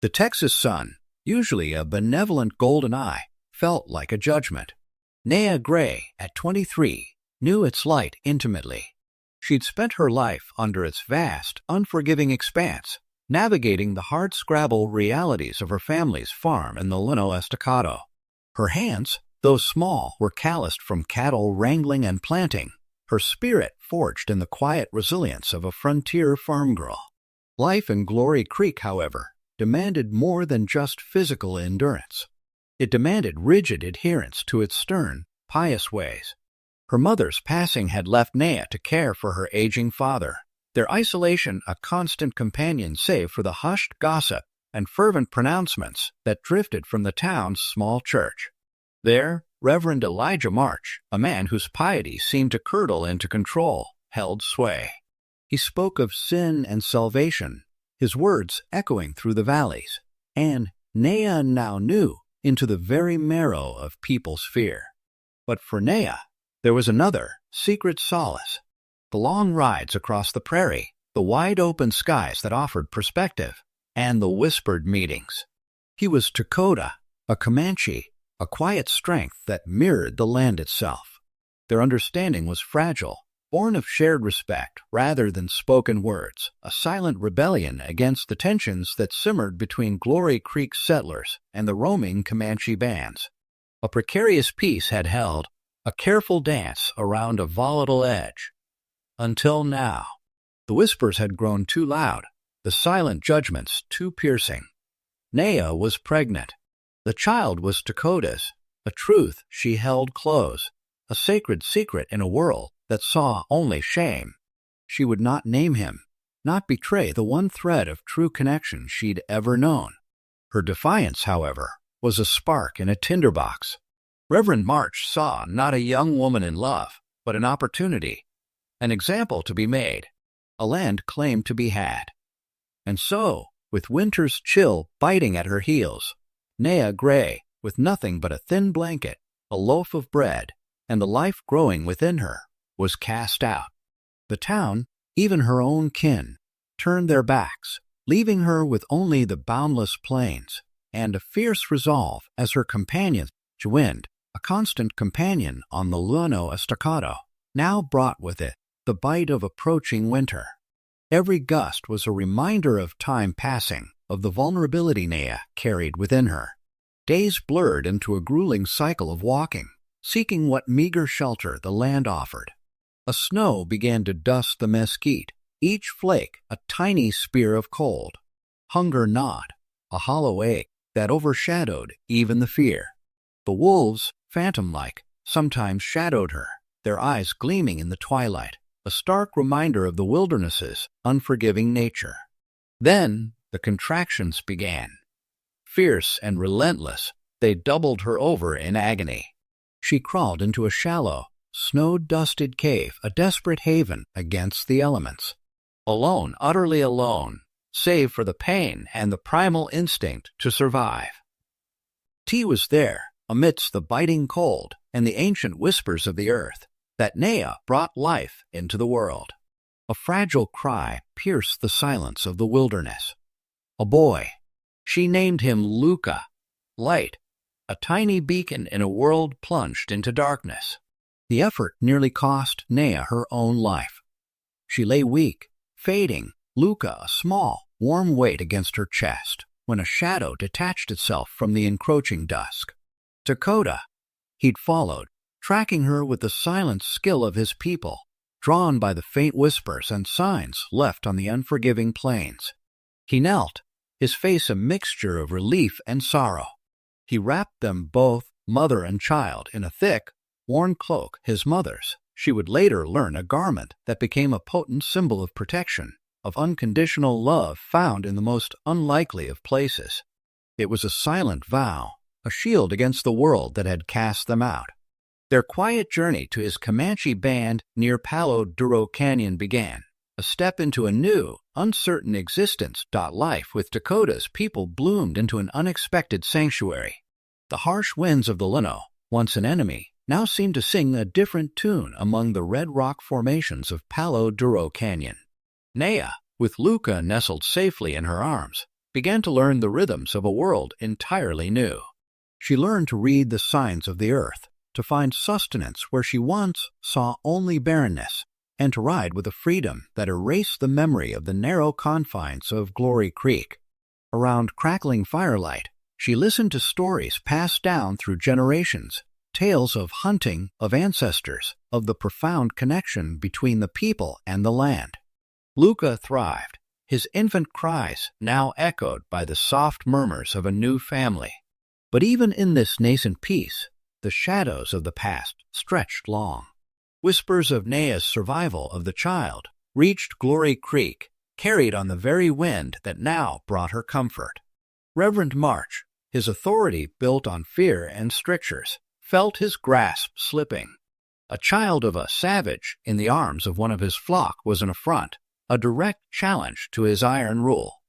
The Texas sun, usually a benevolent golden eye, felt like a judgment. Naya Grey, at 23, knew its light intimately. She'd spent her life under its vast, unforgiving expanse, navigating the hard-scrabble realities of her family's farm in the Llano Estacado. Her hands, though small, were calloused from cattle wrangling and planting, her spirit forged in the quiet resilience of a frontier farmgirl. Life in Glory Creek, however, demanded more than just physical endurance. It demanded rigid adherence to its stern, pious ways. Her mother's passing had left Naya to care for her aging father, their isolation a constant companion save for the hushed gossip and fervent pronouncements that drifted from the town's small church. There, Reverend Elijah March, a man whose piety seemed to curdle into control, held sway. He spoke of sin and salvation, his words echoing through the valleys, and, Naya now knew, into the very marrow of people's fear. But for Naya, there was another, secret solace. The long rides across the prairie, the wide-open skies that offered perspective, and the whispered meetings. He was Dakota, a Comanche, a quiet strength that mirrored the land itself. Their understanding was fragile, born of shared respect rather than spoken words, a silent rebellion against the tensions that simmered between Glory Creek settlers and the roaming Comanche bands. A precarious peace had held, a careful dance around a volatile edge. Until now, the whispers had grown too loud, the silent judgments too piercing. Naya was pregnant. The child was Dakota's, a truth she held close, a sacred secret in a world that saw only shame. She would not name him, not betray the one thread of true connection she'd ever known. Her defiance, however, was a spark in a tinderbox. Reverend March saw not a young woman in love, but an opportunity, an example to be made, a land claim to be had. And so, with winter's chill biting at her heels, Naya Grey, with nothing but a thin blanket, a loaf of bread, and the life growing within her, was cast out. The town, even her own kin, turned their backs, leaving her with only the boundless plains, and a fierce resolve as her companion, Wind, a constant companion on the Llano Estacado, now brought with it the bite of approaching winter. Every gust was a reminder of time passing, of the vulnerability Naya carried within her. Days blurred into a grueling cycle of walking, seeking what meager shelter the land offered. A snow began to dust the mesquite, each flake a tiny spear of cold. Hunger gnawed, a hollow ache that overshadowed even the fear. The wolves, phantom-like, sometimes shadowed her, their eyes gleaming in the twilight, a stark reminder of the wilderness's unforgiving nature. Then the contractions began. Fierce and relentless, they doubled her over in agony. She crawled into a shallow, snow-dusted cave, a desperate haven against the elements. Alone, utterly alone, save for the pain and the primal instinct to survive. Tea was there, amidst the biting cold and the ancient whispers of the earth, that Naya brought life into the world. A fragile cry pierced the silence of the wilderness. A boy. She named him Luca, light, a tiny beacon in a world plunged into darkness. The effort nearly cost Naya her own life. She lay weak, fading, Luca a small, warm weight against her chest, when a shadow detached itself from the encroaching dusk. Dakota. He'd followed, tracking her with the silent skill of his people, drawn by the faint whispers and signs left on the unforgiving plains. He knelt, his face a mixture of relief and sorrow. He wrapped them both, mother and child, in a thick, worn cloak, his mother's. She would later learn a garment that became a potent symbol of protection, of unconditional love found in the most unlikely of places. It was a silent vow, a shield against the world that had cast them out. Their quiet journey to his Comanche band near Palo Duro Canyon began, a step into a new, uncertain existence. Life with Dakota's people bloomed into an unexpected sanctuary. The harsh winds of the Llano, once an enemy, now seemed to sing a different tune among the red rock formations of Palo Duro Canyon. Naya, with Luca nestled safely in her arms, began to learn the rhythms of a world entirely new. She learned to read the signs of the earth, to find sustenance where she once saw only barrenness, and to ride with a freedom that erased the memory of the narrow confines of Glory Creek. Around crackling firelight, she listened to stories passed down through generations, tales of hunting, of ancestors, of the profound connection between the people and the land. Luca thrived, his infant cries now echoed by the soft murmurs of a new family. But even in this nascent peace, the shadows of the past stretched long. Whispers of Naya's survival of the child reached Glory Creek, carried on the very wind that now brought her comfort. Reverend March, his authority built on fear and strictures, felt his grasp slipping. A child of a savage in the arms of one of his flock was an affront, a direct challenge to his iron rule.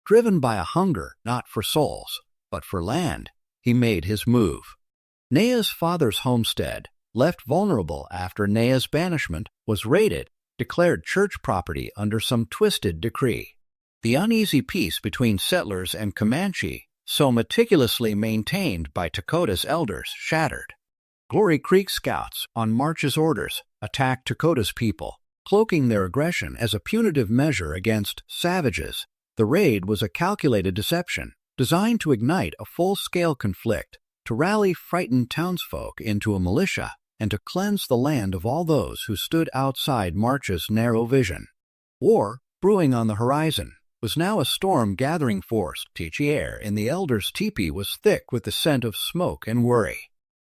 Driven by a hunger not for souls, but for land, he made his move. Naya's father's homestead, left vulnerable after Naya's banishment, was raided, declared church property under some twisted decree. The uneasy peace between settlers and Comanche, so meticulously maintained by Dakota's elders, shattered. Glory Creek scouts, on March's orders, attacked Dakota's people, cloaking their aggression as a punitive measure against savages. The raid was a calculated deception, designed to ignite a full-scale conflict, to rally frightened townsfolk into a militia, and to cleanse the land of all those who stood outside March's narrow vision. War, brewing on the horizon, was now a storm gathering force. The air in the elders' teepee was thick with the scent of smoke and worry.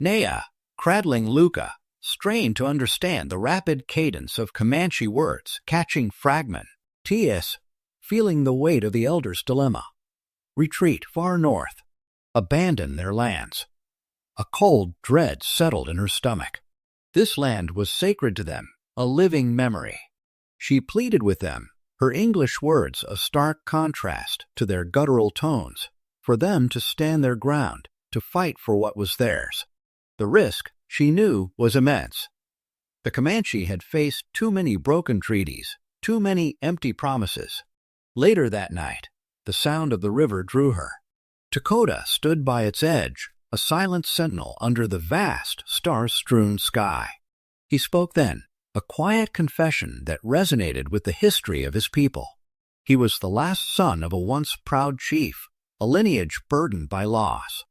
Naya, cradling Luca, strained to understand the rapid cadence of Comanche words, catching fragment. T.S., feeling the weight of the elders' dilemma. Retreat far north. Abandon their lands. A cold dread settled in her stomach. This land was sacred to them, a living memory. She pleaded with them, her English words a stark contrast to their guttural tones, for them to stand their ground, to fight for what was theirs. The risk, she knew, was immense. The Comanche had faced too many broken treaties, too many empty promises. Later that night, the sound of the river drew her. Dakota stood by its edge, a silent sentinel under the vast, star-strewn sky. He spoke then, a quiet confession that resonated with the history of his people. He was the last son of a once proud chief, a lineage burdened by loss.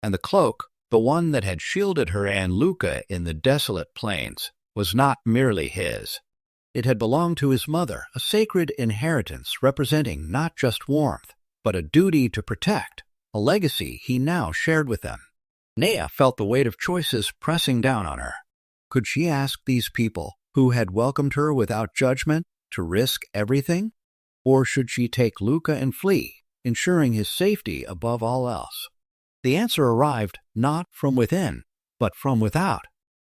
And the cloak, the one that had shielded her and Luca in the desolate plains, was not merely his. It had belonged to his mother, a sacred inheritance representing not just warmth, but a duty to protect, a legacy he now shared with them. Naya felt the weight of choices pressing down on her. Could she ask these people, who had welcomed her without judgment, to risk everything? Or should she take Luca and flee, ensuring his safety above all else? The answer arrived not from within, but from without.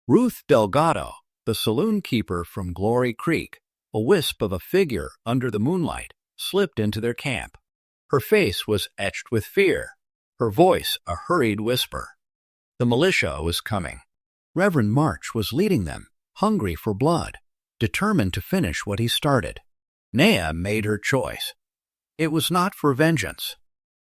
Ruth Delgado, the saloon keeper from Glory Creek, a wisp of a figure under the moonlight, slipped into their camp. Her face was etched with fear, her voice a hurried whisper. The militia was coming. Reverend March was leading them, hungry for blood, determined to finish what he started. Naya made her choice. It was not for vengeance.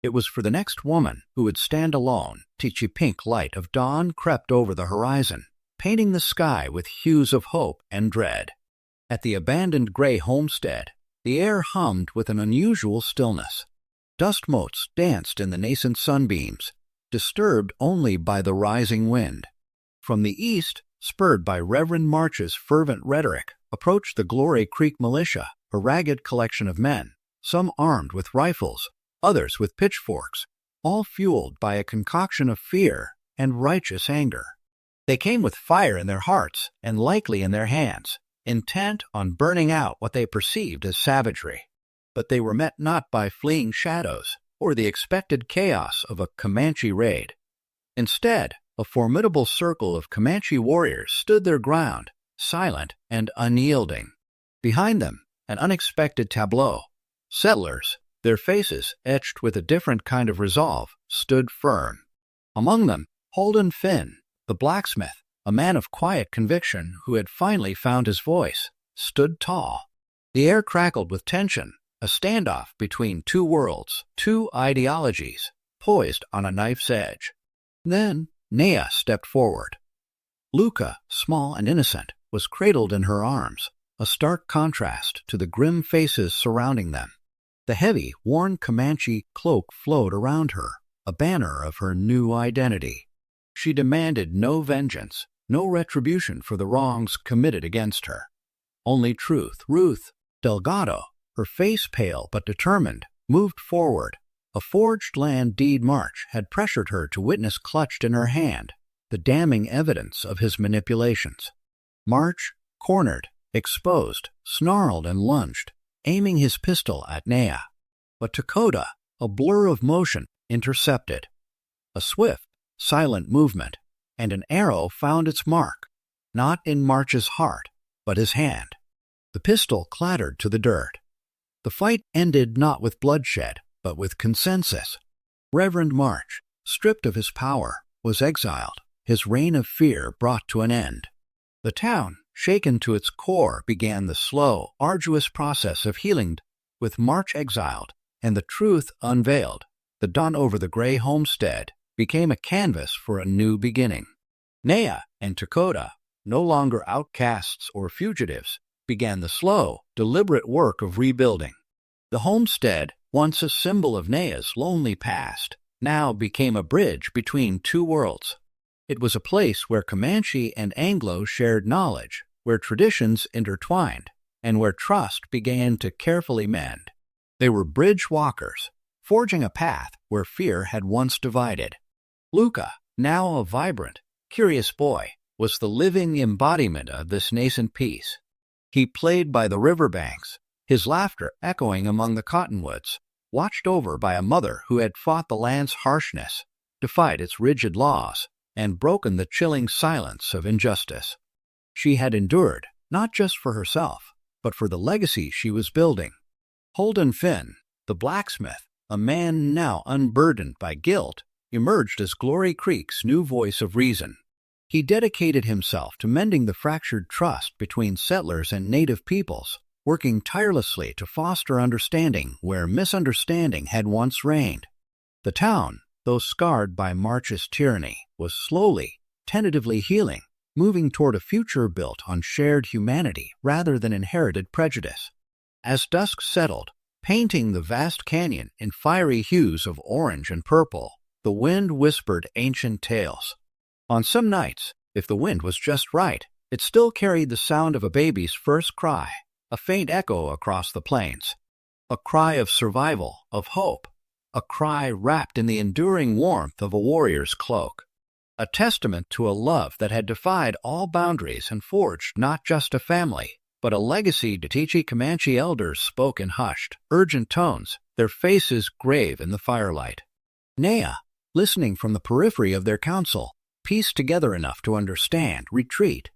It was for the next woman who would stand alone. The pink light of dawn crept over the horizon, painting the sky with hues of hope and dread. At the abandoned gray homestead, the air hummed with an unusual stillness. Dust motes danced in the nascent sunbeams, disturbed only by the rising wind. From the east, spurred by Reverend March's fervent rhetoric, approached the Glory Creek militia, a ragged collection of men, some armed with rifles, others with pitchforks, all fueled by a concoction of fear and righteous anger. They came with fire in their hearts and likely in their hands, intent on burning out what they perceived as savagery. But they were met not by fleeing shadows or the expected chaos of a Comanche raid. Instead, a formidable circle of Comanche warriors stood their ground, silent and unyielding. Behind them, an unexpected tableau. Settlers, their faces etched with a different kind of resolve, stood firm. Among them, Holden Finn, the blacksmith, a man of quiet conviction who had finally found his voice, stood tall. The air crackled with tension, a standoff between two worlds, two ideologies, poised on a knife's edge. Then Naya stepped forward. Luca, small and innocent, was cradled in her arms, a stark contrast to the grim faces surrounding them. The heavy, worn Comanche cloak flowed around her, a banner of her new identity. She demanded no vengeance, no retribution for the wrongs committed against her. Only truth. Ruth Delgado, her face pale but determined, moved forward. A forged land deed March had pressured her to witness clutched in her hand, the damning evidence of his manipulations. March, cornered, exposed, snarled and lunged, aiming his pistol at Naya. But Dakota, a blur of motion, intercepted. A swift, silent movement, and an arrow found its mark, not in March's heart, but his hand. The pistol clattered to the dirt. The fight ended not with bloodshed, but with consensus. Reverend March, stripped of his power, was exiled, his reign of fear brought to an end. The town, shaken to its core, began the slow, arduous process of healing. With March exiled and the truth unveiled, the dawn over the Grey homestead became a canvas for a new beginning. Naya and Dakota, no longer outcasts or fugitives, began the slow, deliberate work of rebuilding. The homestead, once a symbol of Naya's lonely past, now became a bridge between two worlds. It was a place where Comanche and Anglo shared knowledge, where traditions intertwined, and where trust began to carefully mend. They were bridge walkers, forging a path where fear had once divided. Luca, now a vibrant, curious boy, was the living embodiment of this nascent peace. He played by the riverbanks, his laughter echoing among the cottonwoods, watched over by a mother who had fought the land's harshness, defied its rigid laws, and broken the chilling silence of injustice. She had endured, not just for herself, but for the legacy she was building. Holden Finn, the blacksmith, a man now unburdened by guilt, emerged as Glory Creek's new voice of reason. He dedicated himself to mending the fractured trust between settlers and native peoples, working tirelessly to foster understanding where misunderstanding had once reigned. The town, though scarred by March's tyranny, was slowly, tentatively healing, moving toward a future built on shared humanity rather than inherited prejudice. As dusk settled, painting the vast canyon in fiery hues of orange and purple, the wind whispered ancient tales. On some nights, if the wind was just right, it still carried the sound of a baby's first cry, a faint echo across the plains. A cry of survival, of hope, a cry wrapped in the enduring warmth of a warrior's cloak. A testament to a love that had defied all boundaries and forged not just a family, but a legacy. Teachee Comanche elders spoke in hushed, urgent tones, their faces grave in the firelight. Naya, listening from the periphery of their council, pieced together enough to understand retreat.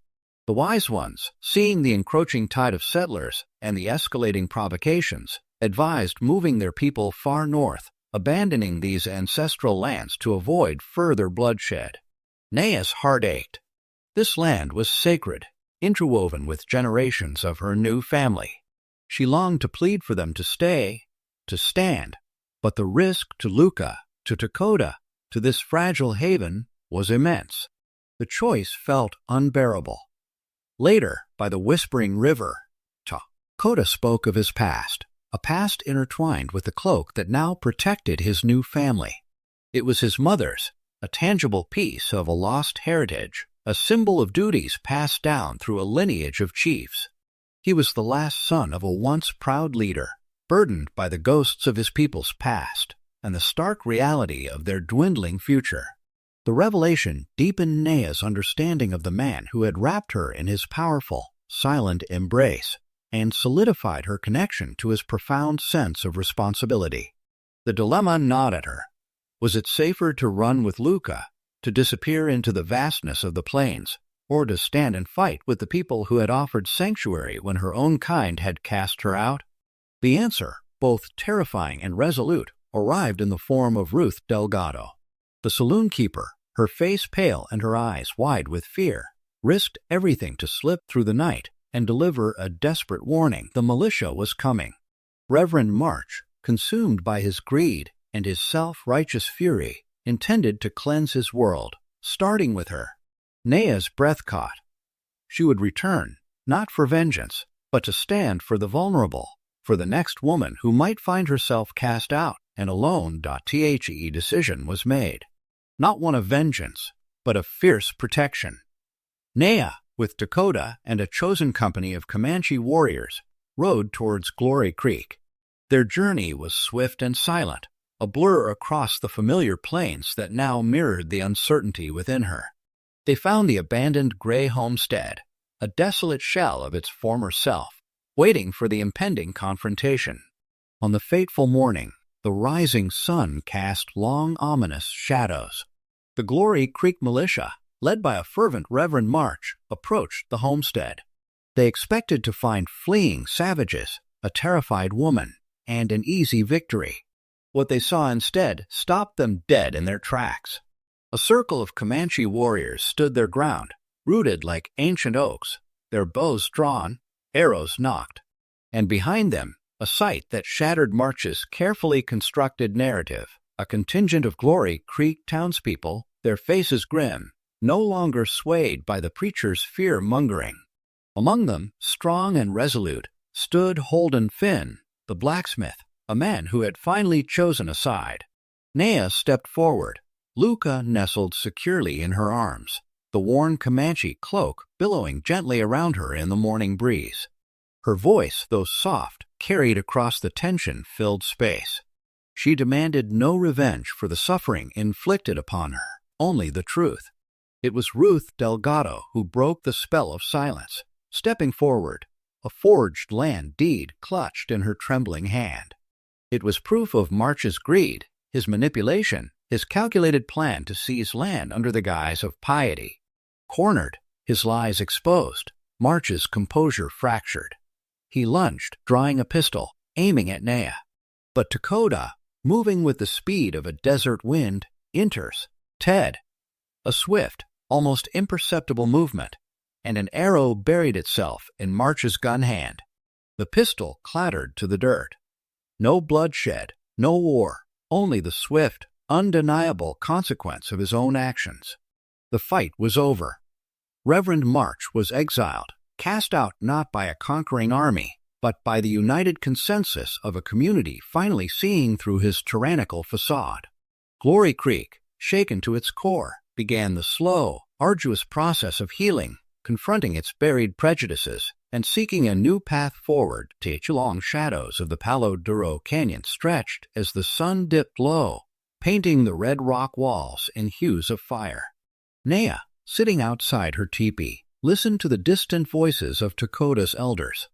The wise ones, seeing the encroaching tide of settlers and the escalating provocations, advised moving their people far north, abandoning these ancestral lands to avoid further bloodshed. Naya's heart ached. This land was sacred, interwoven with generations of her new family. She longed to plead for them to stay, to stand, but the risk to Luca, to Dakota, to this fragile haven was immense. The choice felt unbearable. Later, by the whispering river, Dakota spoke of his past, a past intertwined with the cloak that now protected his new family. It was his mother's, a tangible piece of a lost heritage, a symbol of duties passed down through a lineage of chiefs. He was the last son of a once proud leader, burdened by the ghosts of his people's past and the stark reality of their dwindling future. The revelation deepened Naya's understanding of the man who had wrapped her in his powerful, silent embrace and solidified her connection to his profound sense of responsibility. The dilemma gnawed at her. Was it safer to run with Luca, to disappear into the vastness of the plains, or to stand and fight with the people who had offered sanctuary when her own kind had cast her out? The answer, both terrifying and resolute, arrived in the form of Ruth Delgado. The saloon keeper, her face pale and her eyes wide with fear, risked everything to slip through the night and deliver a desperate warning: the militia was coming. Reverend March, consumed by his greed and his self-righteous fury, intended to cleanse his world, starting with her. Naya's breath caught. She would return, not for vengeance, but to stand for the vulnerable, for the next woman who might find herself cast out and alone. The decision was made. Not one of vengeance, but of fierce protection. Naya, with Dakota and a chosen company of Comanche warriors, rode towards Glory Creek. Their journey was swift and silent, a blur across the familiar plains that now mirrored the uncertainty within her. They found the abandoned gray homestead, a desolate shell of its former self, waiting for the impending confrontation. On the fateful morning, the rising sun cast long, ominous shadows. The Glory Creek militia, led by a fervent Reverend March, approached the homestead. They expected to find fleeing savages, a terrified woman, and an easy victory. What they saw instead stopped them dead in their tracks. A circle of Comanche warriors stood their ground, rooted like ancient oaks, their bows drawn, arrows nocked, and behind them, a sight that shattered March's carefully constructed narrative, a contingent of Glory Creek townspeople, their faces grim, no longer swayed by the preacher's fear-mongering. Among them, strong and resolute, stood Holden Finn, the blacksmith, a man who had finally chosen a side. Naya stepped forward, Luca nestled securely in her arms, the worn Comanche cloak billowing gently around her in the morning breeze. Her voice, though soft, carried across the tension-filled space. She demanded no revenge for the suffering inflicted upon her, only the truth. It was Ruth Delgado who broke the spell of silence, stepping forward, a forged land deed clutched in her trembling hand. It was proof of March's greed, his manipulation, his calculated plan to seize land under the guise of piety. Cornered, his lies exposed, March's composure fractured. He lunged, drawing a pistol, aiming at Naya. But Dakota, moving with the speed of a desert wind, enters. Ted. A swift, almost imperceptible movement, and an arrow buried itself in March's gun hand. The pistol clattered to the dirt. No bloodshed, no war, only the swift, undeniable consequence of his own actions. The fight was over. Reverend March was exiled, cast out not by a conquering army, but by the united consensus of a community finally seeing through his tyrannical facade. Glory Creek, shaken to its core, began the slow, arduous process of healing, confronting its buried prejudices and seeking a new path forward. The long shadows of the Palo Duro Canyon stretched as the sun dipped low, painting the red rock walls in hues of fire. Naya, sitting outside her teepee, listened to the distant voices of Dakota's elders.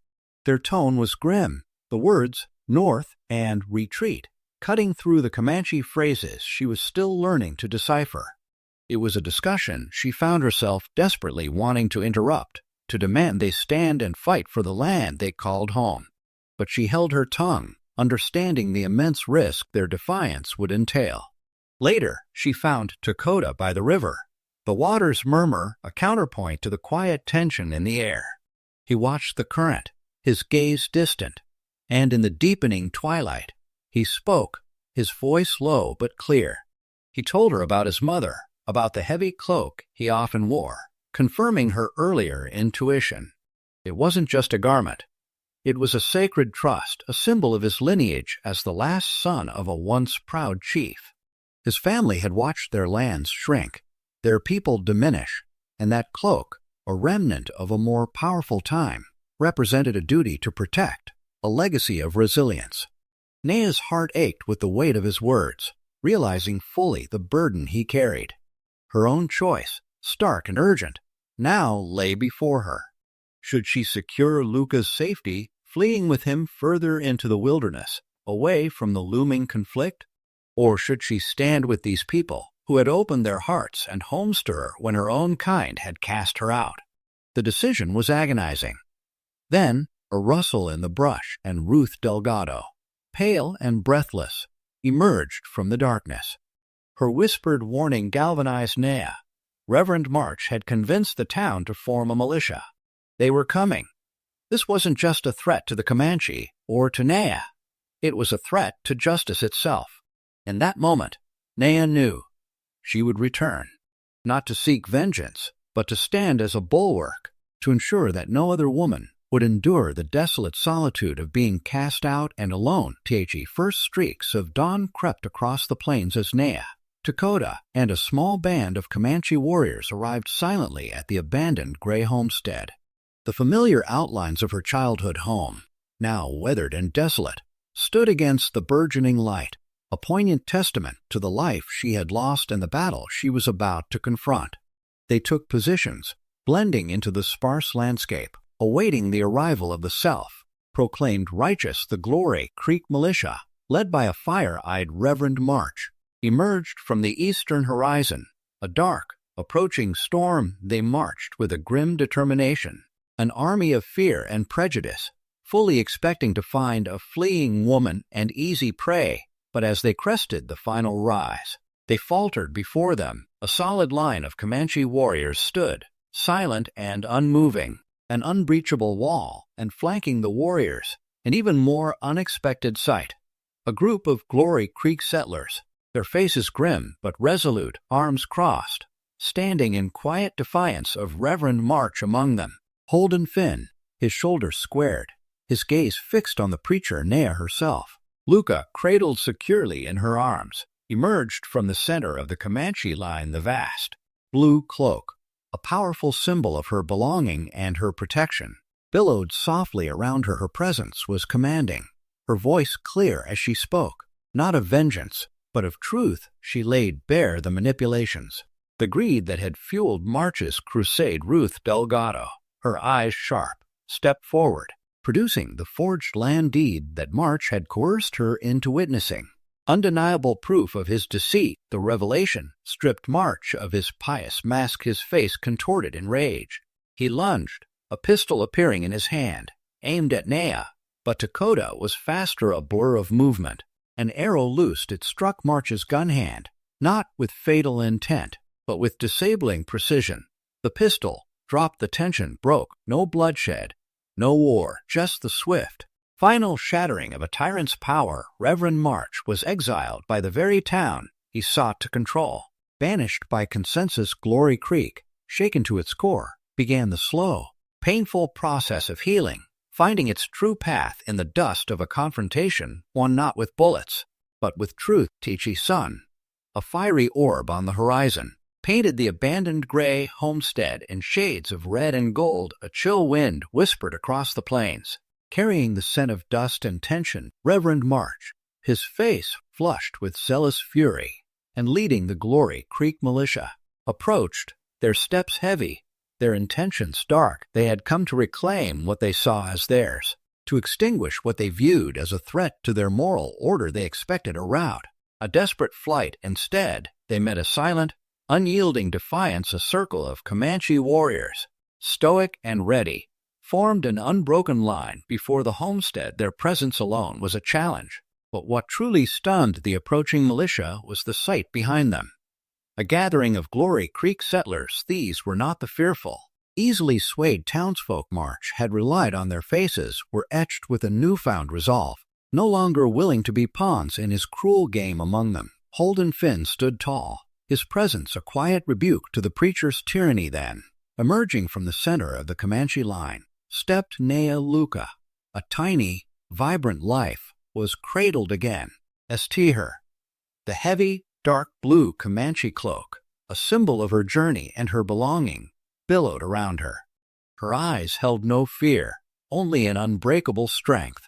Their tone was grim, the words, north and retreat, cutting through the Comanche phrases she was still learning to decipher. It was a discussion she found herself desperately wanting to interrupt, to demand they stand and fight for the land they called home. But she held her tongue, understanding the immense risk their defiance would entail. Later, she found Dakota by the river, the water's murmur a counterpoint to the quiet tension in the air. He watched the current, his gaze distant, and in the deepening twilight, he spoke, his voice low but clear. He told her about his mother, about the heavy cloak he often wore, confirming her earlier intuition. It wasn't just a garment. It was a sacred trust, a symbol of his lineage as the last son of a once proud chief. His family had watched their lands shrink, their people diminish, and that cloak, a remnant of a more powerful time, represented a duty to protect, a legacy of resilience. Naya's heart ached with the weight of his words, realizing fully the burden he carried. Her own choice, stark and urgent, now lay before her. Should she secure Luca's safety, fleeing with him further into the wilderness, away from the looming conflict? Or should she stand with these people, who had opened their hearts and homes to her when her own kind had cast her out? The decision was agonizing. Then, a rustle in the brush, and Ruth Delgado, pale and breathless, emerged from the darkness. Her whispered warning galvanized Naya. Reverend March had convinced the town to form a militia. They were coming. This wasn't just a threat to the Comanche or to Naya. It was a threat to justice itself. In that moment, Naya knew she would return, not to seek vengeance, but to stand as a bulwark, to ensure that no other woman would endure the desolate solitude of being cast out and alone. The first streaks of dawn crept across the plains as Naya, Dakota, and a small band of Comanche warriors arrived silently at the abandoned Grey homestead. The familiar outlines of her childhood home, now weathered and desolate, stood against the burgeoning light, a poignant testament to the life she had lost and the battle she was about to confront. They took positions, blending into the sparse landscape, awaiting the arrival of the self-proclaimed righteous. The Glory Creek militia, led by a fire-eyed Reverend March, emerged from the eastern horizon. A dark, approaching storm, they marched with a grim determination, an army of fear and prejudice, fully expecting to find a fleeing woman and easy prey. But as they crested the final rise, they faltered before them. A solid line of Comanche warriors stood, silent and unmoving, an unbreachable wall, and flanking the warriors, an even more unexpected sight. A group of Glory Creek settlers, their faces grim but resolute, arms crossed, standing in quiet defiance of Reverend March among them. Holden Finn, his shoulders squared, his gaze fixed on the preacher Naya herself. Luca, cradled securely in her arms, emerged from the center of the Comanche line. The vast blue cloak, a powerful symbol of her belonging and her protection, billowed softly around her. Her presence was commanding, her voice clear as she spoke, not of vengeance, but of truth. She laid bare the manipulations, the greed that had fueled March's crusade. Ruth Delgado, her eyes sharp, stepped forward, producing the forged land deed that March had coerced her into witnessing. Undeniable proof of his deceit, the revelation stripped March of his pious mask. His face contorted in rage. He lunged, a pistol appearing in his hand, aimed at Naya, but Dakota was faster. A blur of movement. An arrow loosed. It struck March's gun hand, not with fatal intent, but with disabling precision. The pistol dropped. The tension broke. No bloodshed, no war, just the swift, final shattering of a tyrant's power. Reverend March was exiled by the very town he sought to control. Banished by consensus, Glory Creek, shaken to its core, began the slow, painful process of healing, finding its true path in the dust of a confrontation won not with bullets, but with truth. Teachy sun, a fiery orb on the horizon, painted the abandoned Grey homestead in shades of red and gold. A chill wind whispered across the plains, carrying the scent of dust and tension. Reverend March, his face flushed with zealous fury, and leading the Glory Creek militia, approached, their steps heavy, their intentions dark. They had come to reclaim what they saw as theirs, to extinguish what they viewed as a threat to their moral order. They expected a rout, a desperate flight. Instead, they met a silent, unyielding defiance. A circle of Comanche warriors, stoic and ready, formed an unbroken line before the homestead. Their presence alone was a challenge, but what truly stunned the approaching militia was the sight behind them. A gathering of Glory Creek settlers. These were not the fearful, easily swayed townsfolk March had relied on. Their faces were etched with a newfound resolve, no longer willing to be pawns in his cruel game among them. Holden Finn stood tall, his presence a quiet rebuke to the preacher's tyranny. Then, emerging from the center of the Comanche line, stepped Naya. Luca, a tiny, vibrant life, was cradled again. Her, the heavy, dark blue Comanche cloak, a symbol of her journey and her belonging, billowed around her. Her eyes held no fear, only an unbreakable strength.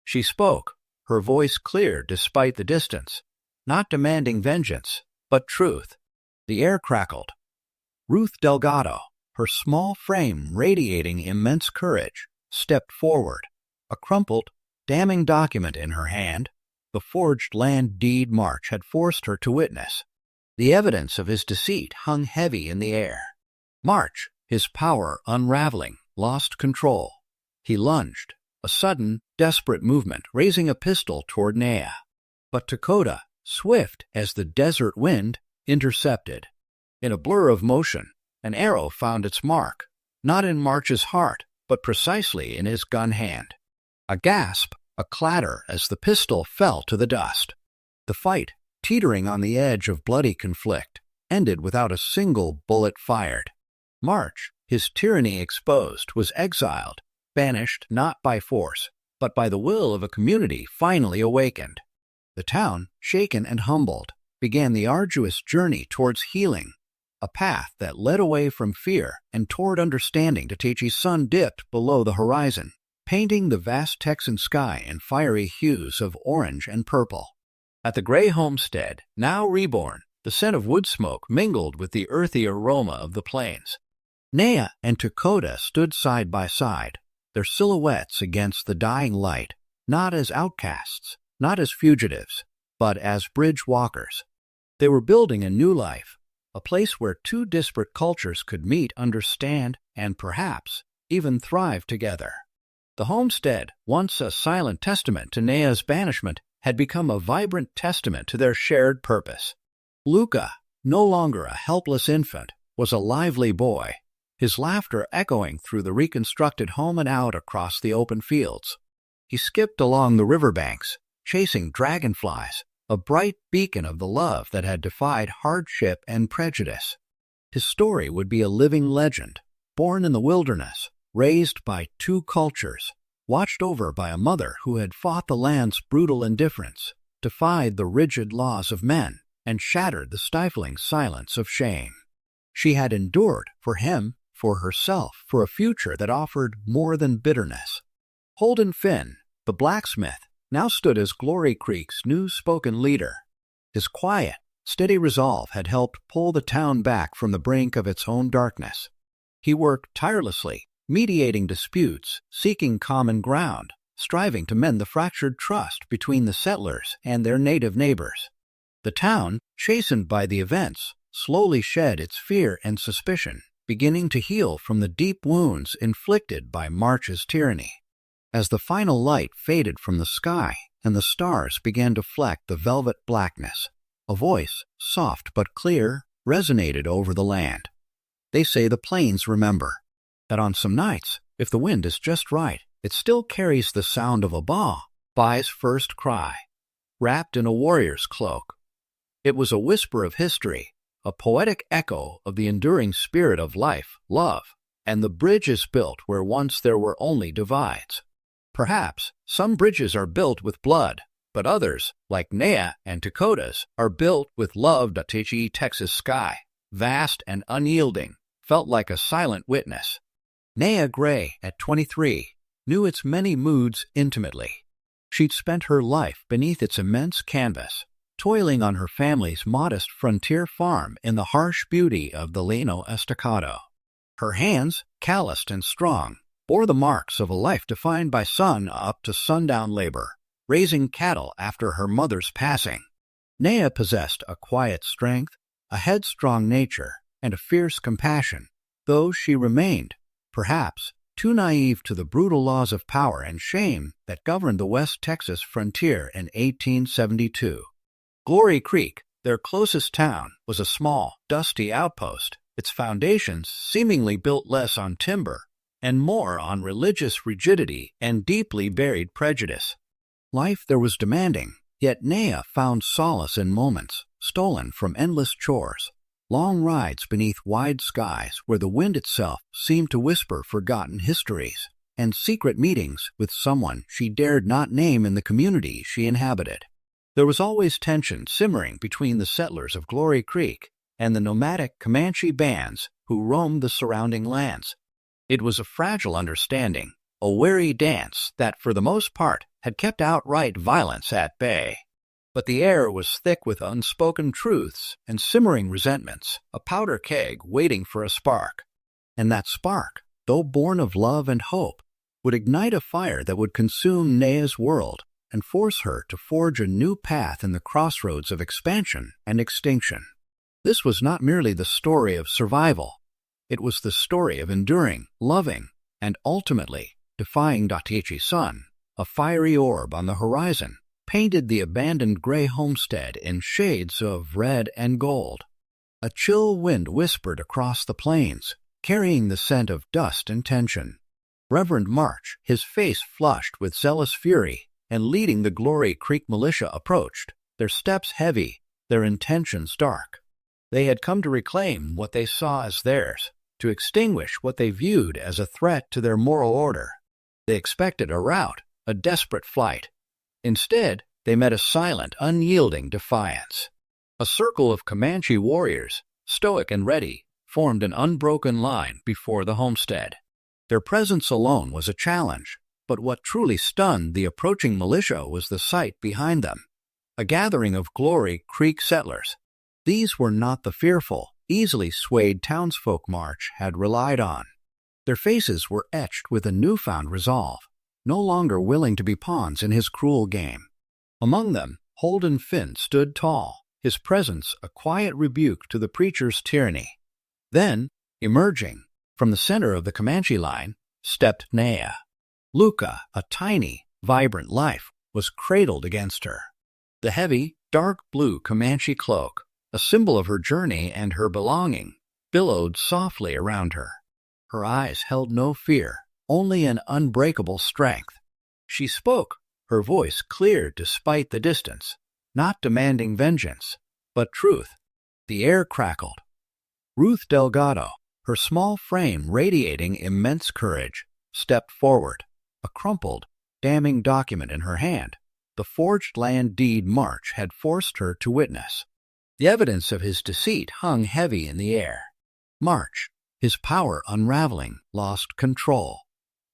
She spoke, her voice clear despite the distance, not demanding vengeance, but truth. The air crackled. Ruth Delgado, her small frame radiating immense courage, stepped forward, a crumpled, damning document in her hand, the forged land deed March had forced her to witness. The evidence of his deceit hung heavy in the air. March, his power unraveling, lost control. He lunged, a sudden, desperate movement, raising a pistol toward Naya. But Dakota, swift as the desert wind, intercepted. In a blur of motion, an arrow found its mark, not in March's heart, but precisely in his gun hand. A gasp, a clatter as the pistol fell to the dust. The fight, teetering on the edge of bloody conflict, ended without a single bullet fired. March, his tyranny exposed, was exiled, banished not by force, but by the will of a community finally awakened. The town, shaken and humbled, began the arduous journey towards healing, a path that led away from fear and toward understanding. Tatechi's sun dipped below the horizon, painting the vast Texan sky in fiery hues of orange and purple. At the Grey homestead, now reborn, the scent of wood smoke mingled with the earthy aroma of the plains. Naya and Dakota stood side by side, their silhouettes against the dying light, not as outcasts, not as fugitives, but as bridge walkers. They were building a new life, a place where two disparate cultures could meet, understand, and perhaps even thrive together. The homestead, once a silent testament to Naya's banishment, had become a vibrant testament to their shared purpose. Luca, no longer a helpless infant, was a lively boy, his laughter echoing through the reconstructed home and out across the open fields. He skipped along the riverbanks, chasing dragonflies, a bright beacon of the love that had defied hardship and prejudice. His story would be a living legend, born in the wilderness, raised by two cultures, watched over by a mother who had fought the land's brutal indifference, defied the rigid laws of men, and shattered the stifling silence of shame. She had endured for him, for herself, for a future that offered more than bitterness. Holden Finn, the blacksmith, now stood as Glory Creek's new spoken leader. His quiet, steady resolve had helped pull the town back from the brink of its own darkness. He worked tirelessly, mediating disputes, seeking common ground, striving to mend the fractured trust between the settlers and their native neighbors. The town, chastened by the events, slowly shed its fear and suspicion, beginning to heal from the deep wounds inflicted by March's tyranny. As the final light faded from the sky and the stars began to fleck the velvet blackness, a voice, soft but clear, resonated over the land. They say the plains remember, that on some nights, if the wind is just right, it still carries the sound of a baa's first cry, wrapped in a warrior's cloak. It was a whisper of history, a poetic echo of the enduring spirit of life, love, and the bridge is built where once there were only divides. Perhaps some bridges are built with blood, but others, like Naya and Dakota's, are built with love. Texas sky, vast and unyielding, felt like a silent witness. Naya Grey, at 23, knew its many moods intimately. She'd spent her life beneath its immense canvas, toiling on her family's modest frontier farm in the harsh beauty of the Llano Estacado. Her hands, calloused and strong, bore the marks of a life defined by sun up to sundown labor, raising cattle after her mother's passing. Naya possessed a quiet strength, a headstrong nature, and a fierce compassion, though she remained, perhaps, too naive to the brutal laws of power and shame that governed the West Texas frontier in 1872. Glory Creek, their closest town, was a small, dusty outpost, its foundations seemingly built less on timber and more on religious rigidity and deeply buried prejudice. Life there was demanding, yet Naya found solace in moments, stolen from endless chores, long rides beneath wide skies where the wind itself seemed to whisper forgotten histories, and secret meetings with someone she dared not name in the community she inhabited. There was always tension simmering between the settlers of Glory Creek and the nomadic Comanche bands who roamed the surrounding lands. It was a fragile understanding, a wary dance that, for the most part, had kept outright violence at bay. But the air was thick with unspoken truths and simmering resentments, a powder keg waiting for a spark. And that spark, though born of love and hope, would ignite a fire that would consume Naya's world and force her to forge a new path in the crossroads of expansion and extinction. This was not merely the story of survival. It was the story of enduring, loving, and ultimately defying Datechi's sun. A fiery orb on the horizon painted the abandoned gray homestead in shades of red and gold. A chill wind whispered across the plains, carrying the scent of dust and tension. Reverend March, his face flushed with zealous fury, and leading the Glory Creek militia approached, their steps heavy, their intentions dark. They had come to reclaim what they saw as theirs, to extinguish what they viewed as a threat to their moral order. They expected a rout, a desperate flight. Instead, they met a silent, unyielding defiance. A circle of Comanche warriors, stoic and ready, formed an unbroken line before the homestead. Their presence alone was a challenge, but what truly stunned the approaching militia was the sight behind them. A gathering of Glory Creek settlers. These were not the fearful, easily swayed townsfolk March had relied on. Their faces were etched with a newfound resolve, no longer willing to be pawns in his cruel game. Among them, Holden Finn stood tall, his presence a quiet rebuke to the preacher's tyranny. Then, emerging from the center of the Comanche line, stepped Naya. Luca, a tiny, vibrant life, was cradled against her. The heavy, dark blue Comanche cloak, a symbol of her journey and her belonging, billowed softly around her. Her eyes held no fear, only an unbreakable strength. She spoke, her voice clear despite the distance, not demanding vengeance, but truth. The air crackled. Ruth Delgado, her small frame radiating immense courage, stepped forward, a crumpled, damning document in her hand, the forged land deed March had forced her to witness. The evidence of his deceit hung heavy in the air. March, his power unraveling, lost control.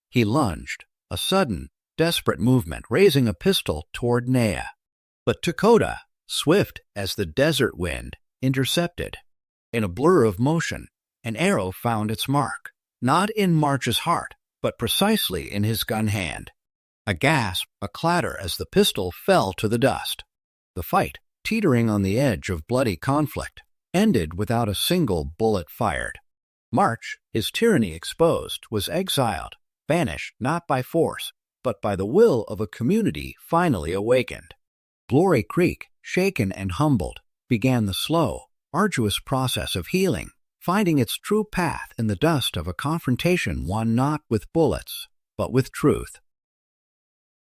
He lunged, a sudden, desperate movement, raising a pistol toward Naya. But Dakota, swift as the desert wind, intercepted. In a blur of motion, an arrow found its mark, not in March's heart, but precisely in his gun hand. A gasp, a clatter as the pistol fell to the dust. The fight, teetering on the edge of bloody conflict, ended without a single bullet fired. March, his tyranny exposed, was exiled, banished not by force, but by the will of a community finally awakened. Glory Creek, shaken and humbled, began the slow, arduous process of healing, finding its true path in the dust of a confrontation won not with bullets, but with truth.